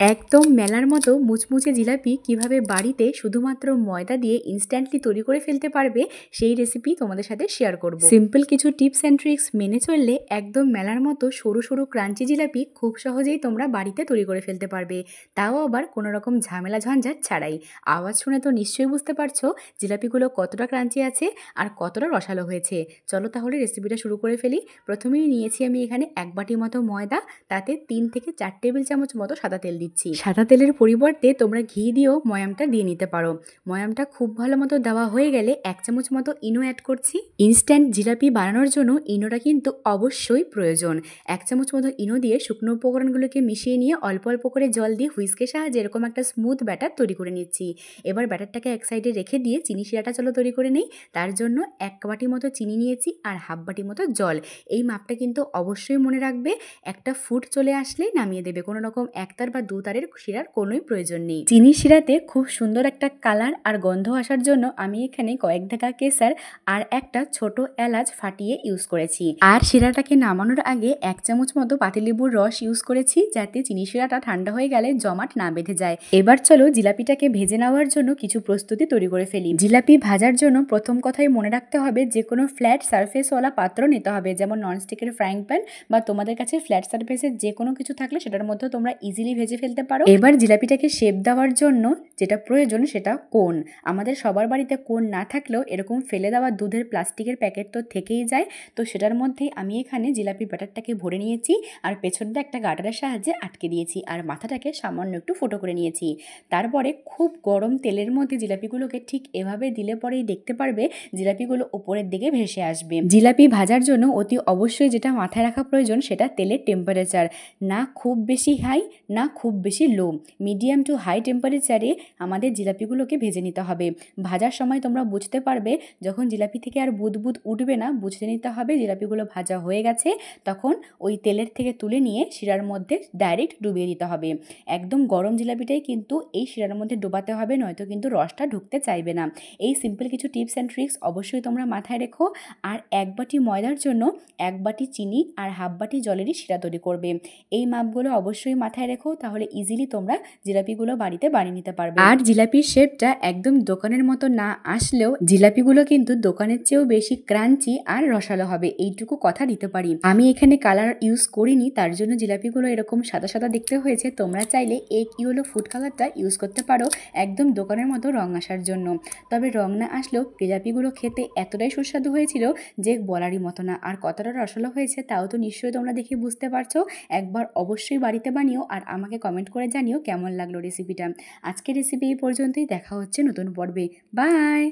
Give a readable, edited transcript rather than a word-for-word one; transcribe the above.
একদম মেলার মতো মুচমুচে জিলাপি কিভাবে বাড়িতে শুধুমাত্র ময়দা দিয়ে ইনস্ট্যান্টলি তৈরি করে ফেলতে পারবে সেই রেসিপি তোমাদের সাথে শেয়ার করব। সিম্পল কিছু টিপস অ্যান্ড ট্রিক্স মেনে চললে একদম মেলার মতো সরু সরু ক্রাঞ্চি জিলাপি খুব সহজেই তোমরা বাড়িতে তৈরি করে ফেলতে পারবে, তাও আবার কোনো রকম ঝামেলা ঝঞ্ঝাট ছাড়াই। আওয়াজ শুনে তো নিশ্চয়ই বুঝতে পারছো জিলাপিগুলো কতটা ক্রাঞ্চি আছে আর কতটা রসালো হয়েছে। চলো তাহলে রেসিপিটা শুরু করে ফেলি। প্রথমেই নিয়েছি আমি এখানে 1 বাটি মতো ময়দা, তাতে 3 থেকে 4 টেবিল চামচ মতো সাদা তেল দিচ্ছি। সাদা তেলের পরিবর্তে তোমরা ঘি দিয়েও ময়ামটা দিয়ে নিতে পারো। ময়ামটা খুব ভালো মতো দেওয়া হয়ে গেলে 1 চামচ মতো ইনো অ্যাড করছি। ইনস্ট্যান্ট জিলাপি বানানোর জন্য ইনোটা কিন্তু অবশ্যই প্রয়োজন। 1 চামচ মতো ইনো দিয়ে শুকনো উপকরণগুলোকে মিশিয়ে নিয়ে অল্প অল্প করে জল দিয়ে হুইস্কের সাহায্যে এরকম একটা স্মুথ ব্যাটার তৈরি করে নিচ্ছি। এবার ব্যাটারটাকে এক সাইডে রেখে দিয়ে চিনি শিরাটা চলো তৈরি করে নেই। তার জন্য 1 বাটি মতো চিনি নিয়েছি আর 1/2 বাটি মতো জল। এই মাপটা কিন্তু অবশ্যই মনে রাখবে। একটা ফুট চলে আসলেই নামিয়ে দেবে, কোনো রকম 1 তার বা 2 তারের শিরার কোনোই প্রয়োজন নেই। চিনি শিরাতে খুব সুন্দর একটা কালার আর গন্ধ আসার জন্য আমি এখানে কয়েক ঢাকা কেসার আর একটা ছোট এলাচ ফাটিয়ে ইউজ করেছি। আর শিরাটাকে নামানোর আগে 1 চামচ মতো পাতিলেবুর রস ইউজ করেছি, যাতে চিনি শিরাটা ঠান্ডা হয়ে গেলে জমাট না বেঁধে যায়। এবার চলো জিলাপিটাকে ভেজে নেওয়ার জন্য কিছু প্রস্তুতি তৈরি করে ফেলি। জিলাপি ভাজার জন্য প্রথম কথাই মনে রাখতে হবে যে কোনো ফ্ল্যাট সারফেসওয়ালা পাত্র নিতে হবে, যেমন ননস্টিকের ফ্রাইং প্যান বা তোমাদের কাছে ফ্ল্যাট সারফেসের যে কোনো কিছু থাকলে সেটার মধ্যে তোমরা ইজিলি ভেজে ফেলতে পারো। এবার জিলাপিটাকে শেপ দেওয়ার জন্য যেটা প্রয়োজন সেটা কোন। আমাদের সবার বাড়িতে কোন না থাকলেও এরকম ফেলে দেওয়া দুধের প্লাস্টিকের প্যাকেট তো থেকেই যায়, তো সেটার মধ্যেই আমি এখানে জিলাপি ব্যাটারটাকে ভরে নিয়েছি আর পেছন দিয়ে একটা গার্ডারের সাহায্যে আটকে দিয়েছি আর মাথাটাকে সামান্য একটু ফুটো করে নিয়েছি। তারপরে খুব গরম তেলের মধ্যে জিলাপিগুলোকে ঠিক এভাবে দিলে পরেই দেখতে পারবে জিলাপিগুলো উপরের দিকে ভেসে আসবে। জিলাপি ভাজার জন্য অতি অবশ্যই যেটা মাথায় রাখা প্রয়োজন সেটা তেলের টেম্পারেচার। না খুব বেশি হাই না খুব বেশি লো, মিডিয়াম টু হাই টেম্পারেচারে আমাদের জিলাপিগুলোকে ভেজে নিতে হবে। ভাজার সময় তোমরা বুঝতে পারবে যখন জিলাপি থেকে আর বুদবুদ উঠবে না, বুঝতে নিতে হবে জিলাপিগুলো ভাজা হয়ে গেছে। তখন ওই তেলের থেকে তুলে নিয়ে শিরার মধ্যে ডাইরেক্ট ডুবিয়ে দিতে হবে। একদম গরম জিলাপিটাই কিন্তু এই শিরার মধ্যে ডোবাতে হবে, নয়তো কিন্তু রসটা ঢুকতে চাইবে না। এই সিম্পল কিছু টিপস অ্যান্ড ট্রিক্স অবশ্যই তোমরা মাথায় রেখো। আর 1 বাটি ময়দার জন্য 1 বাটি চিনি আর 1/2 বাটি জলেরই শিরা তৈরি করবে। এই মাপগুলো অবশ্যই মাথায় রেখো, তাহলে ইজিলি তোমরা জিলাপিগুলো বাড়িতে বানিয়ে নিতে পারবে। আর জিলাপির শেপটা একদম দোকানের মতো না আসলেও জিলাপিগুলো কিন্তু দোকানের চেয়েও বেশি ক্রাঞ্চি আর রসালো হবে, এইটুকু কথা দিতে পারি। আমি এখানে কালার ইউজ করিনি, তার জন্য জিলাপিগুলো এরকম সাদা সাদা দেখতে হয়েছে। তোমরা চাইলে এই ইয়েলো ফুড কালারটা ইউজ করতে পারো একদম দোকানের মতো রং আসার জন্য। তবে রং না আসলেও জিলাপিগুলো খেতে এতটাই সুস্বাদু হয়েছিল যে বলারই মতো না। আর কতটা রসালো হয়েছে তাও তো নিশ্চয়ই তোমরা দেখে বুঝতে পারছো। একবার অবশ্যই বাড়িতে বানিও আর আমাকে কমেন্ট করে জানিও কেমন লাগলো রেসিপিটা। আজকের রেসিপি এই পর্যন্তই, দেখা হচ্ছে নতুন পর্বে। বাই।